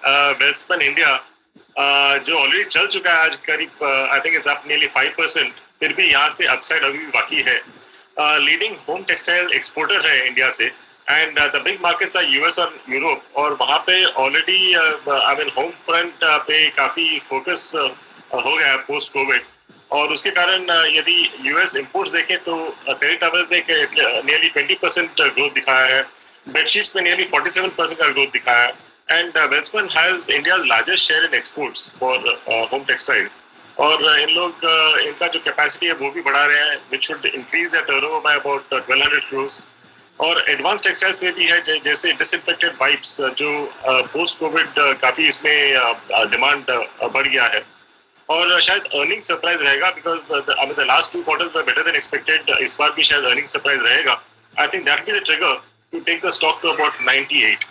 Welspun India जो already चल चुका है आज करीब I think it's up nearly 5%, फिर भी यहाँ से अपसाइड अभी भी बाकी है. लीडिंग होम टेक्सटाइल एक्सपोर्टर है इंडिया से, and the big markets are US और यूरोप, और वहाँ पे already I mean home front पे काफी फोकस हो गया है पोस्ट कोविड. और उसके कारण यदि यूएस इंपोर्ट्स देखें तो टेरी टॉवल्स में नियरली 20% ग्रोथ दिखाया है, बेडशीट्स में नियरली 47% का ग्रोथ दिखाया है. And Welspun has India's largest share in exports for home textiles. और इन लोग इनका जो कैपेसिटी है वो भी बढ़ा रहे हैं, which should increase the turnover by about 1200 crores. और एडवांस टेक्सटाइल्स में भी है, जैसे डिसइंफेक्टेड वाइप्स जो पोस्ट कोविड काफी इसमें डिमांड बढ़ गया है. और शायद अर्निंग सरप्राइज रहेगा, because the last 2 quarters were better than expected. इस बार भी शायद अर्निंग सरप्राइज रहेगा. I think that be the trigger to take the stock to about 98.